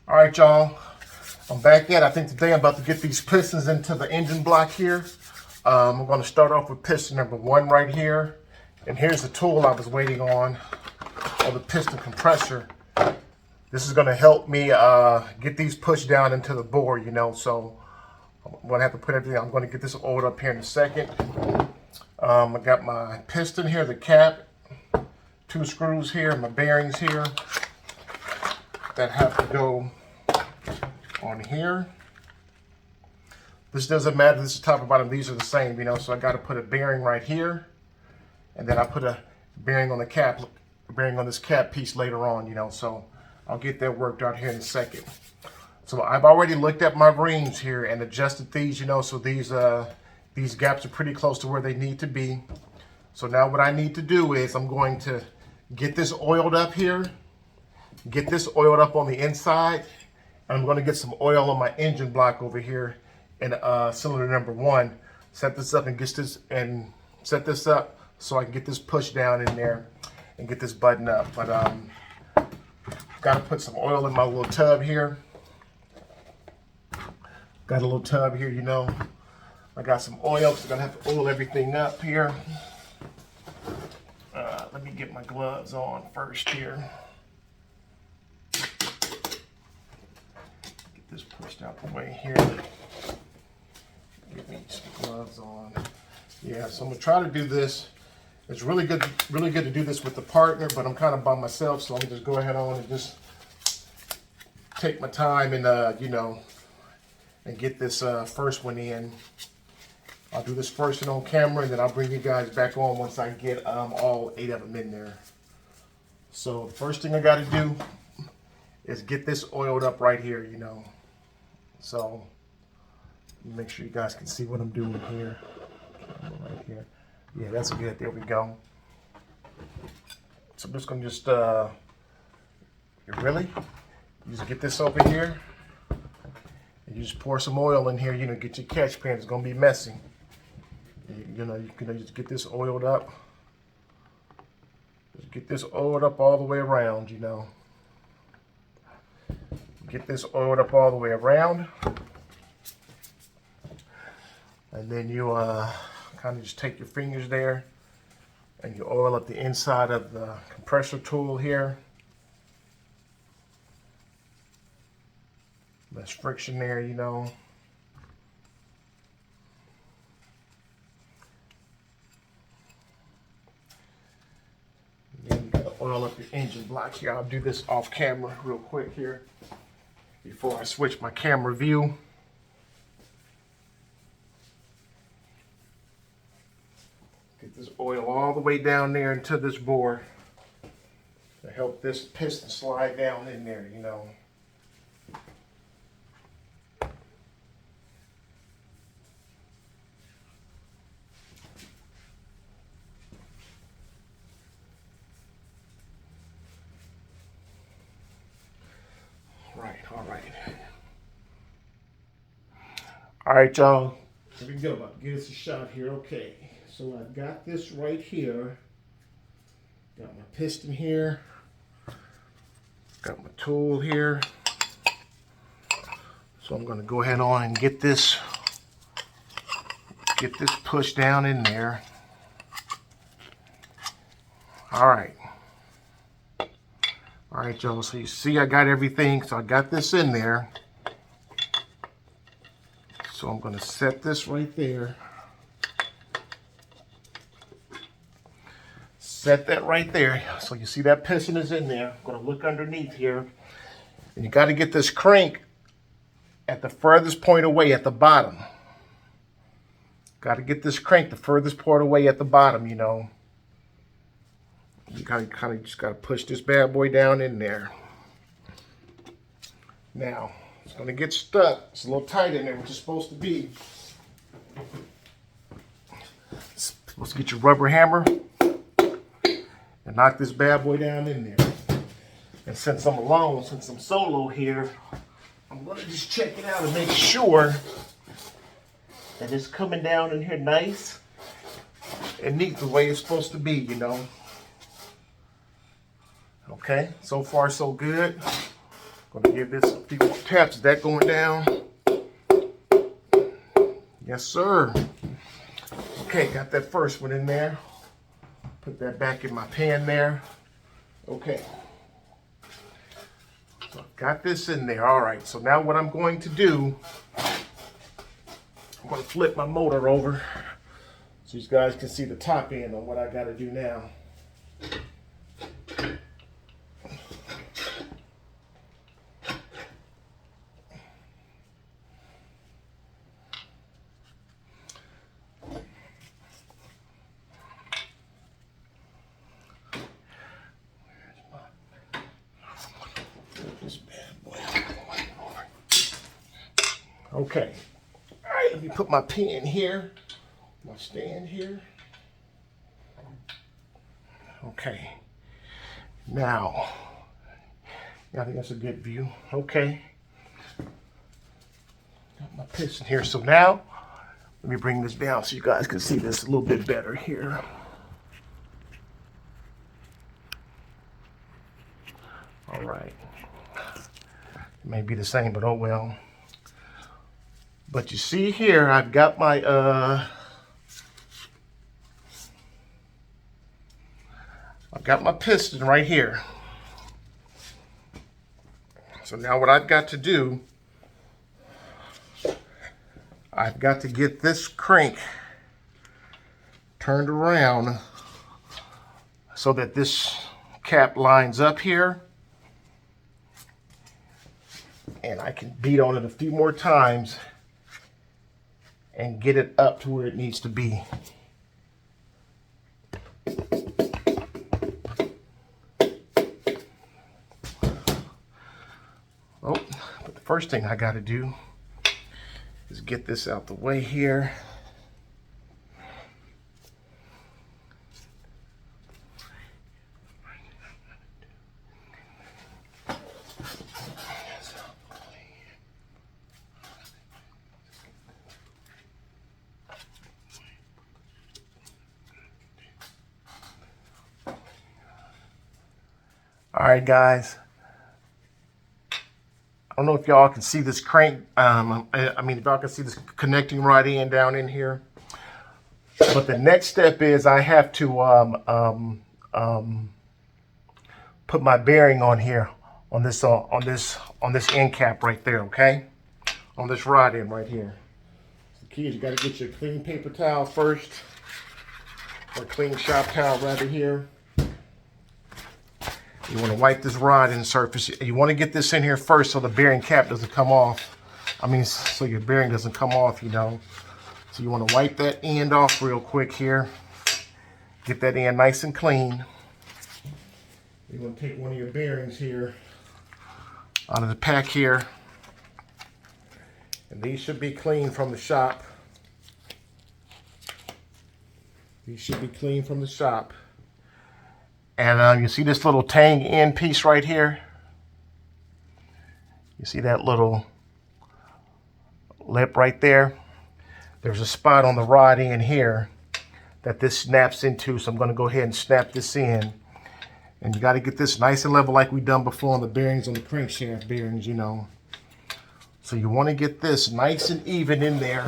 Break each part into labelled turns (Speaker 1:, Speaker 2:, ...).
Speaker 1: All right, y'all. I'm back at it. I think today I'm about to get these pistons into the engine block here. I'm going to start off with piston number 1 right here. And here's the tool I was waiting on the piston compressor. This is going to help me get these pushed down into the bore, you know. So I'm going to have to put everything. I'm going to get this oiled up here in a second. I got my piston here, the cap, 2 screws here, my bearings here that have to go on here. This doesn't matter, this is top and bottom, these are the same, you know, so I got to put a bearing right here, and then I put a bearing on the cap, bearing on this cap piece later on, you know, so I'll get that worked out here in a second. So I've already looked at my rings here and adjusted these, you know, so these gaps are pretty close to where they need to be. So now what I need to do is I'm going to get this oiled up here, get this oiled up on the inside, and I'm going to get some oil on my engine block over here in cylinder number 1. Set this up and set this up so I can get this pushed down in there and get this button up. But got to put some oil in my little tub here. Got a little tub here, you know. I got some oil, so I'm going to have to oil everything up here. Let me get my gloves on first here. This pushed out the way here. Get me some gloves on. Yeah, so I'm gonna try to do this. It's really good to do this with the partner, but I'm kind of by myself, so I'm gonna just go ahead on and just take my time and you know, and get this first one in. I'll do this first one on camera, and then I'll bring you guys back on once I get all 8 of them in there. So the first thing I got to do is get this oiled up right here, you know. So make sure you guys can see what I'm doing here. Right here. Yeah, that's good. There we go. So I'm just gonna just really just get this over here. And you just pour some oil in here, you know, get your catch pan. It's gonna be messy. You know, you can just get this oiled up. Just get this oiled up all the way around, you know. Get this oiled up all the way around, and then you kind of just take your fingers there and you oil up the inside of the compressor tool here. Less friction there, you know. And then you gotta oil up your engine block here. I'll do this off camera real quick here before I switch my camera view. Get this oil all the way down there into this bore to help this piston slide down in there, you know. All right, y'all. Here we go. About to get us a shot here. Okay. So I've got this right here. Got my piston here. Got my tool here. So I'm going to go ahead on and get this pushed down in there. All right. All right, y'all. So you see I got everything. So I got this in there. So I'm going to set this right there. Set that right there. So you see that piston is in there. I'm going to look underneath here. And you got to get this crank at the furthest point away at the bottom. Got to get this crank the furthest point away at the bottom, you know. You kind of just got to push this bad boy down in there. Now, it's going to get stuck. It's a little tight in there, which is supposed to be. Supposed to get your rubber hammer and knock this bad boy down in there. And since I'm alone, since I'm solo here, I'm going to just check it out and make sure that it's coming down in here nice and neat the way it's supposed to be, you know. Okay, so far so good. Gonna give this a few more taps. Is that going down? Yes, sir. Okay, got that first one in there. Put that back in my pan there. Okay. So I've got this in there. All right, so now what I'm going to do, I'm gonna flip my motor over so you guys can see the top end on what I gotta do now. Okay, all right, let me put my pen here, my stand here. Okay, now, I think that's a good view. Okay, got my piston here. So now, let me bring this down so you guys can see this a little bit better here. All right, it may be the same, but oh well. But you see here, I've got my piston right here. So now what I've got to do, I've got to get this crank turned around so that this cap lines up here, and I can beat on it a few more times and get it up to where it needs to be. Oh, but the first thing I got to do is get this out the way here. All right, guys. I don't know if y'all can see this crank. I mean, if y'all can see this connecting right in down in here. But the next step is I have to put my bearing on here, on this end cap right there. Okay, on this rod end right here. The key is you got to get your clean paper towel first, or clean shop towel rather here. You want to wipe this rod in the surface. You want to get this in here first so the bearing cap doesn't come off. I mean, so your bearing doesn't come off, you know. So you want to wipe that end off real quick here. Get that end nice and clean. You're going to take one of your bearings here out of the pack here. And these should be clean from the shop. These should be clean from the shop. And you see this little tang end piece right here? You see that little lip right there? There's a spot on the rod end here that this snaps into, so I'm going to go ahead and snap this in. And you got to get this nice and level like we done before on the bearings, on the crankshaft bearings, you know. So you want to get this nice and even in there.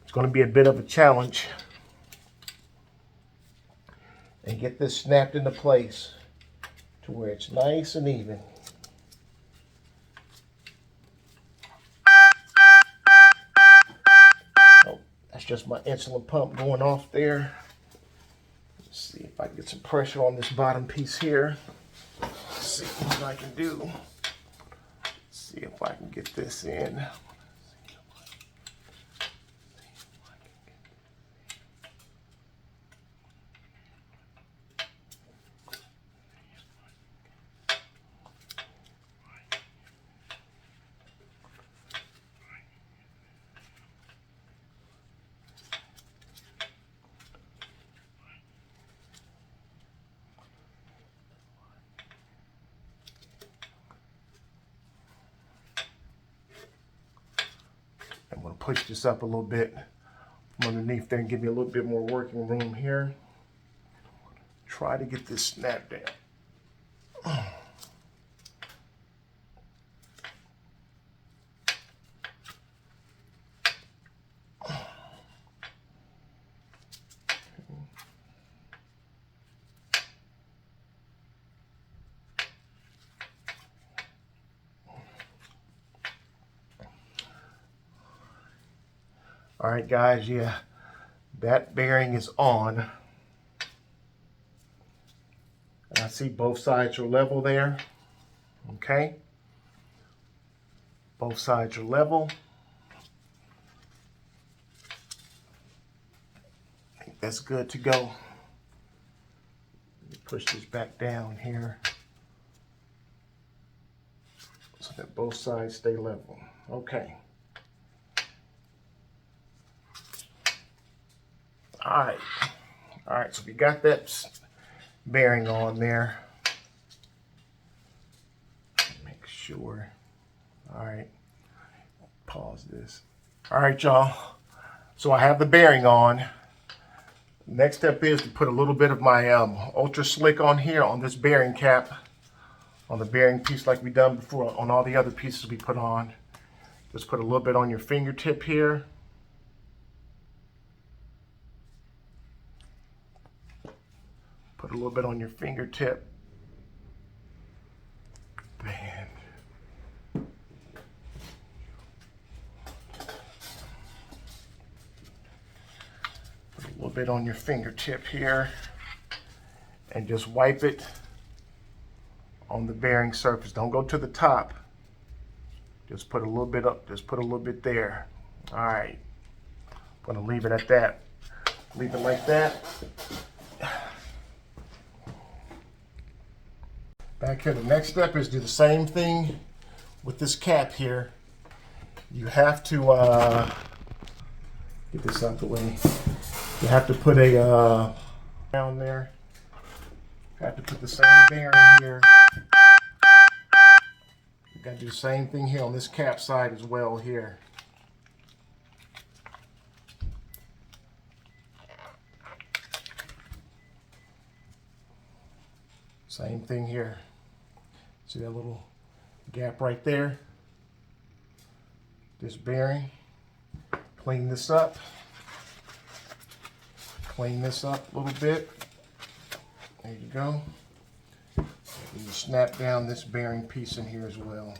Speaker 1: It's going to be a bit of a challenge. And get this snapped into place to where it's nice and even. Oh, that's just my insulin pump going off there. Let's see if I can get some pressure on this bottom piece here. Let's see what I can do. Let's see if I can get this in. I'm going to push this up a little bit from underneath there and give me a little bit more working room here. Try to get this snapped down. All right, guys, yeah, that bearing is on. And I see both sides are level there. Okay. Both sides are level. I think that's good to go. Let me push this back down here so that both sides stay level. Okay. All right. All right, so we got that bearing on there. Make sure. All right. Pause this. All right, y'all. So I have the bearing on. Next step is to put a little bit of my Ultra Slick on here on this bearing cap, on the bearing piece like we done before on all the other pieces we put on. Just put a little bit on your fingertip here. Put a little bit on your fingertip. And put a little bit on your fingertip here. And just wipe it on the bearing surface. Don't go to the top. Just put a little bit up. Just put a little bit there. All right. I'm going to leave it at that. Leave it like that. Back here, the next step is do the same thing with this cap here. You have to get this out the way. You have to put a down there. You have to put the same bearing here. You got to do the same thing here on this cap side as well here. Same thing here. See that little gap right there? This bearing. Clean this up. Clean this up a little bit. There you go. And you snap down this bearing piece in here as well.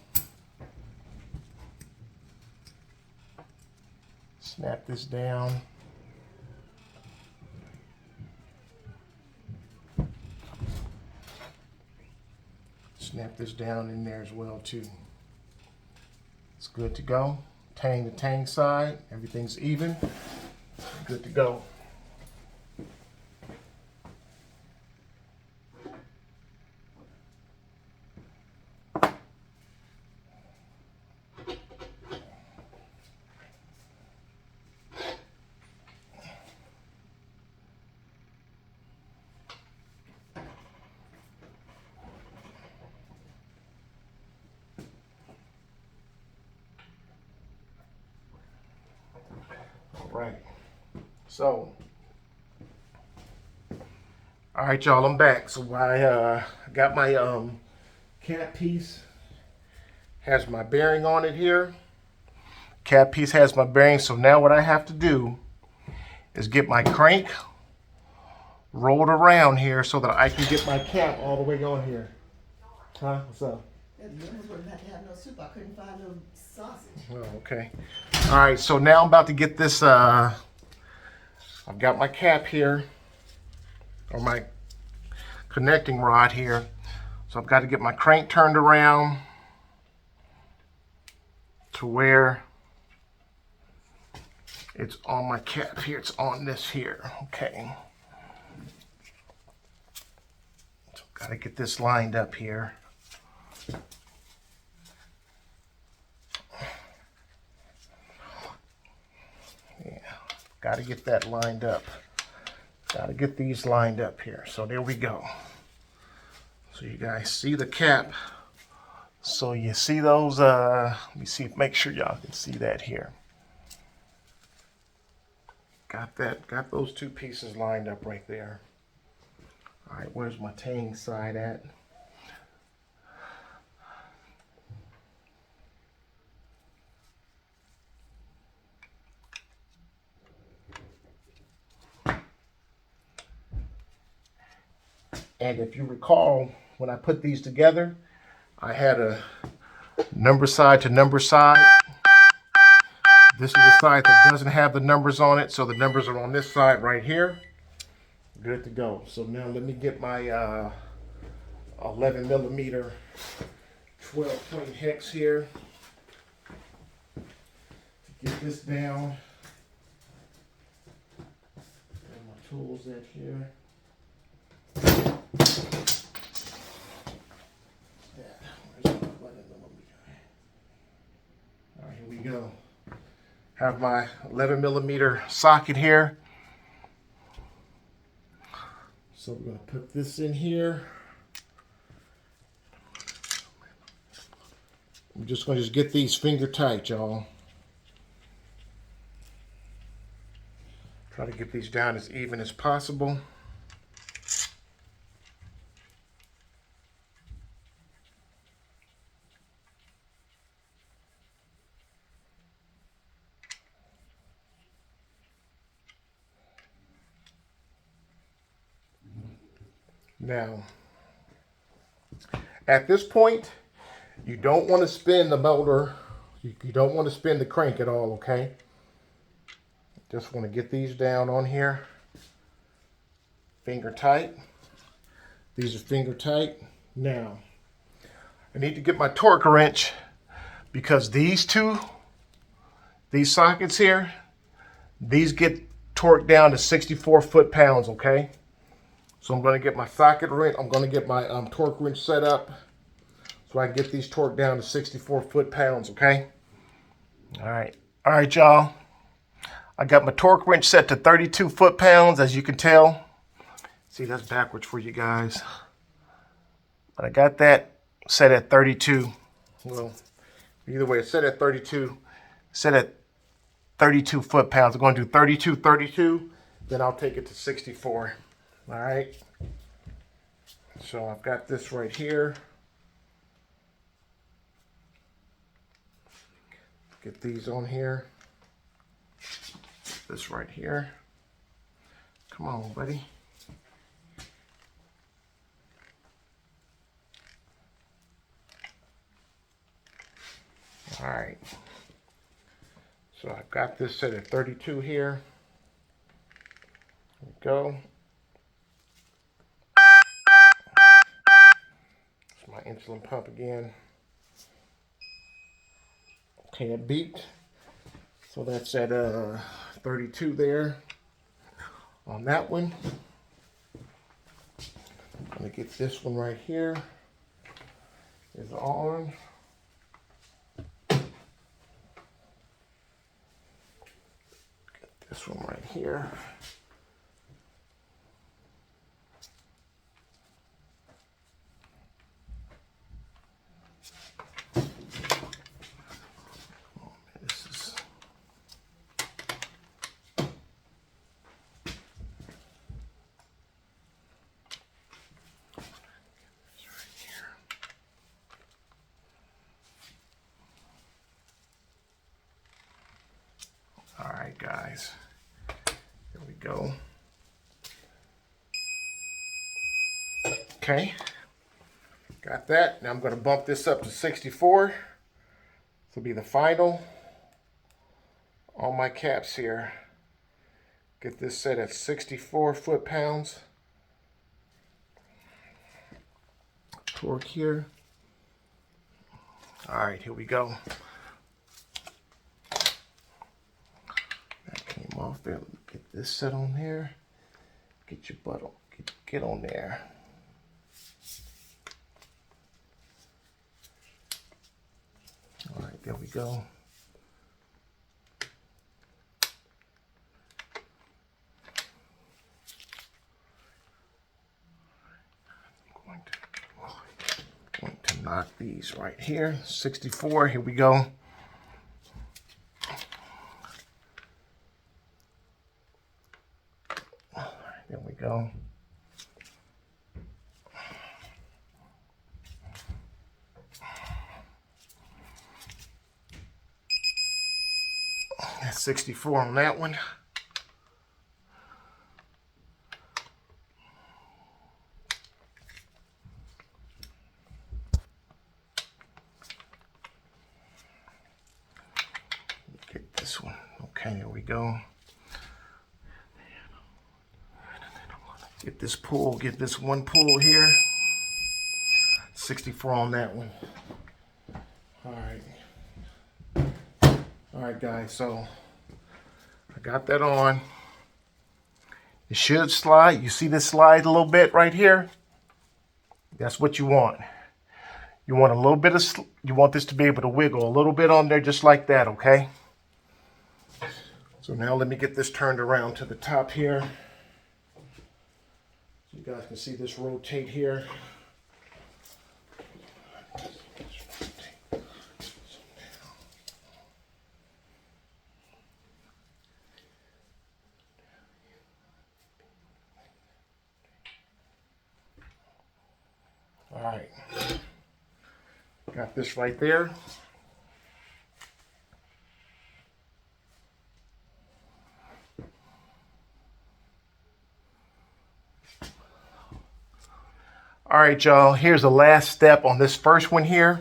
Speaker 1: Snap this down. Snap this down in there as well too. It's good to go. Tang to tang side, everything's even. Good to go. Right. So, all right, y'all, I'm back. So I got my cap piece. Has my bearing on it here. Cap piece has my bearing. So now what I have to do is get my crank rolled around here so that I can get my cap all the way on here. Huh? What's up?
Speaker 2: I couldn't find no sausage.
Speaker 1: Oh, okay. All right, so now I'm about to get this, I've got my cap here, or my connecting rod here. So I've got to get my crank turned around to where it's on my cap here. It's on this here, okay. So I've got to get this lined up here. Got to get that lined up. Got to get these lined up here. So there we go. So you guys see the cap. So you see those, let me see, make sure y'all can see that here. Got that, got those two pieces lined up right there. All right, where's my tang side at? And if you recall, when I put these together, I had a number side to number side This is the side that doesn't have the numbers on it, so the numbers are on this side right here. Good to go. So now let me get my 11 millimeter 12 point hex here to get this down. And my tools at here. Where's my 11 millimeter? All right, here we go. Have my 11 millimeter socket here. So we're going to put this in here. I'm just going to get these finger tight, y'all. Try to get these down as even as possible. Now, at this point, you don't want to spin the motor. You don't want to spin the crank at all, okay? Just want to get these down on here. Finger tight. These are finger tight. Now, I need to get my torque wrench because these sockets here, these get torqued down to 64 foot-pounds, okay? So I'm going to get my socket wrench. I'm going to get my torque wrench set up so I can get these torqued down to 64 foot-pounds, okay? All right, y'all. I got my torque wrench set to 32 foot-pounds, as you can tell. See, that's backwards for you guys. But I got that set at 32. Well, either way, it's set at 32. Set at 32 foot-pounds. I'm going to do 32, 32. Then I'll take it to 64. All right. So I've got this right here. Get these on here. This right here. Come on, buddy. All right. So I've got this set at 32 here. There we go. It's my insulin pump again. Okay, it beeped. So that's at 32 there on that one. I'm gonna get this one right here. Is on. Get this one right here. All right, guys, here we go. Okay, got that. Now I'm going to bump this up to 64. This will be the final on my caps here. Get this set at 64 foot-pounds. Torque here. All right, here we go. Off there. Let me get this set on there. Get your butt on. Get on there. All right, there we go. I'm going to knock these right here. 64. Here we go. There we go. That's 64 on that one. Get this one. Okay, there we go. Get this pull, get this one pull here. 64 on that one. All right, guys, so I got that on. It should slide. You see this slide a little bit right here? That's what you want. You want a little bit of, you want this to be able to wiggle a little bit on there just like that, okay? So now let me get this turned around to the top here. So you guys can see this rotate here. All right, got this right there. All right, y'all, here's the last step on this first one here.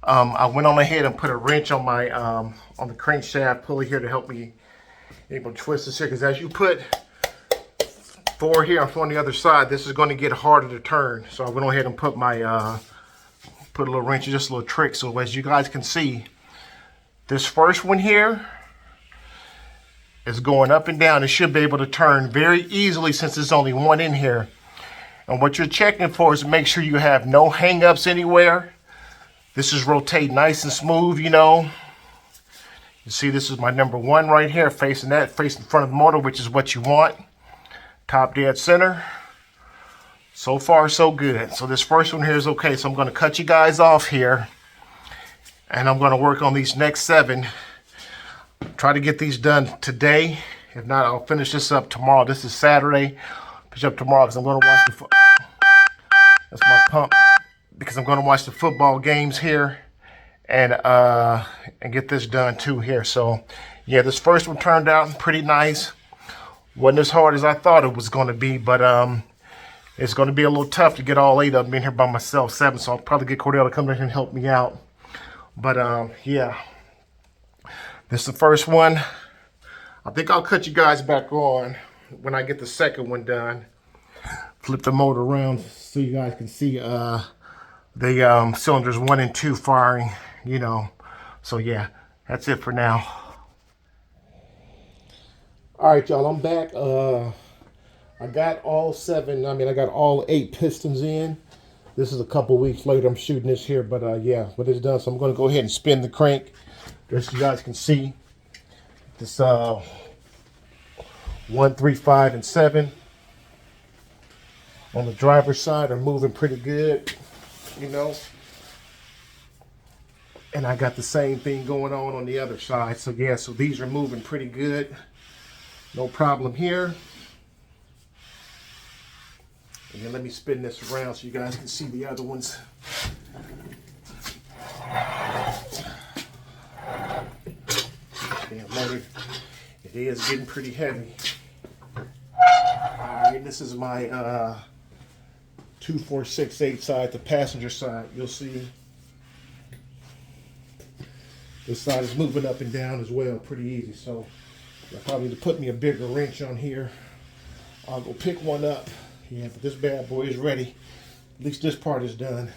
Speaker 1: I went on ahead and put a wrench on my on the crankshaft pulley here to help me able to twist this here, because as you put 4 here on the other side, this is going to get harder to turn. So I went on ahead and put my put a little wrench, just a little trick. So as you guys can see, this first one here is going up and down. It should be able to turn very easily since there's only one in here. And what you're checking for is to make sure you have no hang-ups anywhere. This is rotate nice and smooth, you know. You see, this is my number 1 right here, facing that, facing the front of the motor, which is what you want. Top dead center. So far, so good. So this first one here is okay. So I'm going to cut you guys off here, and I'm going to work on these next 7. Try to get these done today. If not, I'll finish this up tomorrow. This is Saturday. Finish up tomorrow because I'm going to watch the that's my pump, because I'm going to watch the football games here, and get this done too here. So yeah, this first one turned out pretty nice. Wasn't as hard as I thought it was going to be, but it's going to be a little tough to get all 8 of them in here by myself, 7. So I'll probably get Cordell to come in here and help me out. But yeah, this is the first one. I think I'll cut you guys back on when I get the second one done. Flip the motor around so you guys can see the cylinders 1 and 2 firing, you know. So yeah, that's it for now. All right, y'all, I'm back. I got all 7, I got all 8 pistons in. This is a couple weeks later. I'm shooting this here, but yeah, what it's done. So I'm going to go ahead and spin the crank, just so you guys can see. This 1, 3, 5, and 7 on the driver's side are moving pretty good, you know. And I got the same thing going on the other side. So yeah, so these are moving pretty good. No problem here. And then let me spin this around so you guys can see the other ones. Damn motor, it is getting pretty heavy. Alright, this is my 2468 side, the passenger side. You'll see this side is moving up and down as well, pretty easy. So I probably need to put me a bigger wrench on here. I'll go pick one up. Yeah, but this bad boy is ready. At least this part is done.